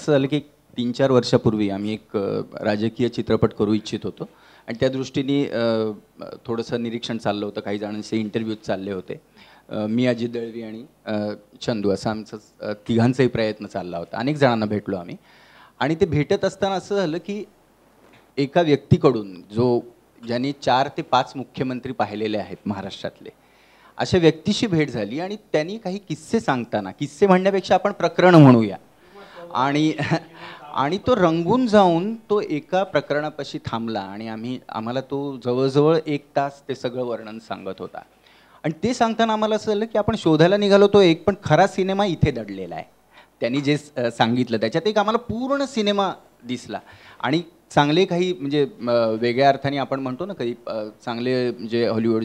असं झालं की 3-4 वर्षापूर्वी आम्ही एक राजकीय चित्रपट करू इच्छित होतो आणि त्या दृष्टीने थोडंसं निरीक्षण चाललं होतं. काही जणांचे इंटरव्ह्यूज चालले होते. मी, अजित दळवी आणि चंदू असा आमचा तिघांचाही प्रयत्न चालला होता. अनेक जणांना भेटलो आम्ही आणि ते भेटत असताना असं झालं की एका व्यक्तीकडून ज्यांनी 4 ते 5 मुख्यमंत्री पाहिलेले आहेत महाराष्ट्रातले, अशा व्यक्तीशी भेट झाली आणि त्यांनी काही किस्से सांगताना, किस्से म्हणण्यापेक्षा आपण प्रकरण म्हणूया, आणि आणि तो रंगून जाऊन तो एका प्रकरणापाशी थांबला आणि आम्हाला तो जवळजवळ 1 तास ते सगळं वर्णन सांगत होता. आणि ते सांगताना आम्हाला असं झालं की आपण शोधायला निघालो तो एक, पण खरा सिनेमा इथे दडलेला आहे. त्यांनी जे सांगितलं त्याच्यात एक आम्हाला पूर्ण सिनेमा दिसला. आणि चांगले काही म्हणजे वेगळ्या अर्थाने आपण म्हणतो ना काही चांगले जे हॉलिवूड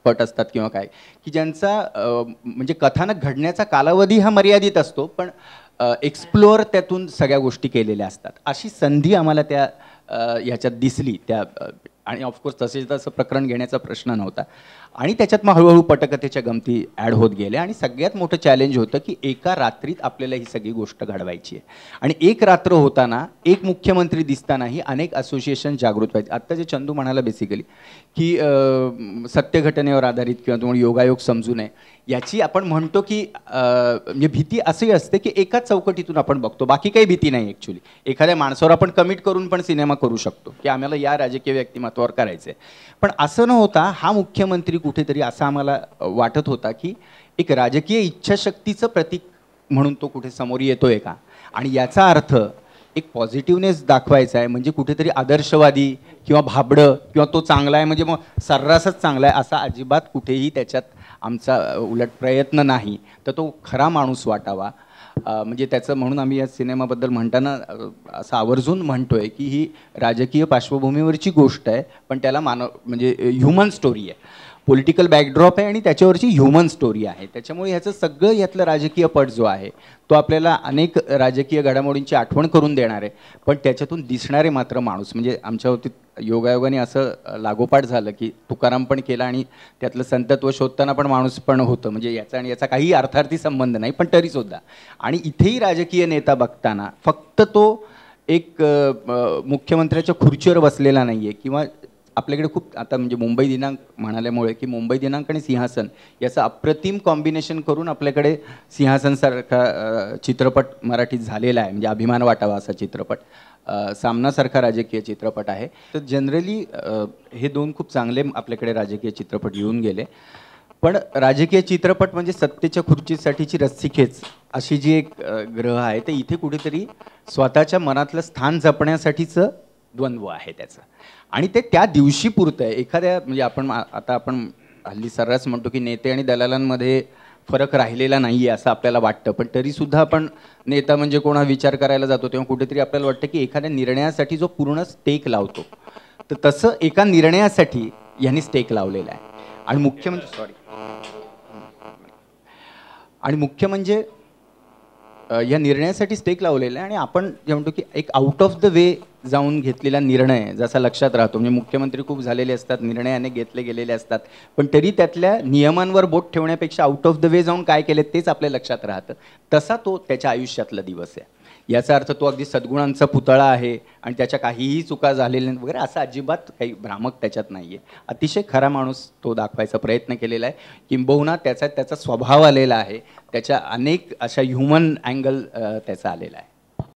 पट असतात किंवा काय, की ज्यांचा म्हणजे कथानक घडण्याचा कालावधी हा मर्यादित असतो, पण एक्सप्लोअर त्यातून सगळ्या गोष्टी केलेल्या असतात. अशी संधी आम्हाला त्या ह्याच्यात दिसली त्या. आणि ऑफकोर्स तसं प्रकरण घेण्याचा प्रश्न नव्हता. आणि त्याच्यात मग हळूहळू पटकथेच्या गमती ॲड होत गेल्या. आणि सगळ्यात मोठं चॅलेंज होतं की एका रात्रीत आपल्याला ही सगळी गोष्ट घडवायची आहे. आणि एक रात्र होताना एक मुख्यमंत्री दिसतानाही अनेक असोसिएशन जागृत व्हायचे. आत्ता जे चंदू म्हणाला बेसिकली की सत्य घटनेवर आधारित किंवा तुम्हाला योगायोग समजू नये याची आपण म्हणतो की म्हणजे भीती अशी असते की एकाच चौकटीतून आपण बघतो, बाकी काही भीती नाही. ॲक्च्युली एखाद्या माणसावर आपण कमिट करून पण सिनेमा करू शकतो की आम्हाला या राजकीय व्यक्तिमत्वावर करायचं आहे. पण असं न होता हा मुख्यमंत्री कुठेतरी असा आम्हाला वाटत होता की एक राजकीय इच्छाशक्तीचं प्रतीक म्हणून तो कुठे समोर येतोय का, आणि याचा अर्थ एक पॉझिटिव्हनेस दाखवायचा आहे, म्हणजे कुठेतरी आदर्शवादी किंवा भाबडं किंवा तो चांगला आहे म्हणजे मग सर्रासच चांगला आहे असा अजिबात कुठेही त्याच्यात आमचा उलट प्रयत्न नाही. तर तो खरा माणूस वाटावा. म्हणजे त्याचं म्हणून आम्ही या सिनेमाबद्दल म्हणताना असं आवर्जून म्हणतोय की ही राजकीय पार्श्वभूमीवरची गोष्ट आहे, पण त्याला म्हणजे ह्युमन स्टोरी आहे. पॉलिटिकल बॅकड्रॉप आहे आणि त्याच्यावरची ह्युमन स्टोरी आहे. त्याच्यामुळे ह्याचं सगळं यातलं राजकीय पट जो आहे तो आपल्याला अनेक राजकीय घडामोडींची आठवण करून देणार आहे, पण त्याच्यातून दिसणारे मात्र माणूस. म्हणजे आमच्या बाबतीत योगायोगाने असं लागोपाठ झालं की तुकाराम पण केला आणि त्यातलं संतत्व शोधताना पण माणूस पण होतं. म्हणजे याचा आणि याचा काही अर्थार्थी संबंध नाही, पण तरीसुद्धा. आणि इथेही राजकीय नेता बघताना फक्त तो एक मुख्यमंत्र्याच्या खुर्चीवर बसलेला नाही आहे, किंवा आपल्याकडे खूप आता म्हणजे मुंबई दिनांक म्हणाल्यामुळे की मुंबई दिनांक आणि सिंहासन याचं अप्रतिम कॉम्बिनेशन करून आपल्याकडे सिंहासनसारखा चित्रपट मराठीत झालेला आहे. म्हणजे अभिमान वाटावा असा चित्रपट, सामनासारखा राजकीय चित्रपट आहे. तर जनरली हे 2 खूप चांगले आपल्याकडे राजकीय चित्रपट येऊन गेले. पण राजकीय चित्रपट म्हणजे सत्तेच्या खुर्चीसाठीची रस्सीखेच अशी जी एक ग्रह आहे, ते इथे कुठेतरी स्वतःच्या मनातलं स्थान जपण्यासाठीचं द्वंद्व आहे त्याचं. आणि ते त्या दिवशी पुरतं आहे. एखाद्या म्हणजे आपण हल्ली सर्रास म्हणतो की नेते आणि दलालांमध्ये फरक राहिलेला नाही आहे असं आपल्याला वाटतं, पण तरीसुद्धा आपण नेता म्हणजे कोणा विचार करायला जातो तेव्हा कुठेतरी आपल्याला वाटतं की एखाद्या निर्णयासाठी जो पूर्ण स्टेक लावतो, तर तसं एका निर्णयासाठी यांनी स्टेक लावलेला आहे. आणि मुख्य म्हणजे या निर्णयासाठी स्टेक लावलेला आहे. आणि आपण जे म्हणतो की एक आउट ऑफ द वे जाऊन घेतलेला निर्णय जसा लक्षात राहतो. म्हणजे मुख्यमंत्री खूप झालेले असतात, निर्णयाने घेतले गेलेले असतात, पण तरी त्यातल्या नियमांवर बोट ठेवण्यापेक्षा आउट ऑफ द वे जाऊन काय केले तेच आपल्या लक्षात राहतं. तसा तो त्याच्या आयुष्यातला दिवस आहे. याचा अर्थ तो अगदी सद्गुणांचा पुतळा आहे आणि त्याच्या काहीही चुका झालेल्या वगैरे असं अजिबात काही भ्रामक त्याच्यात नाही आहे. अतिशय खरा माणूस तो दाखवायचा प्रयत्न केलेला आहे. किंबहुना त्याचा स्वभाव आलेला आहे, त्याच्या अनेक अशा ह्युमन अँगल त्याचा आलेला आहे.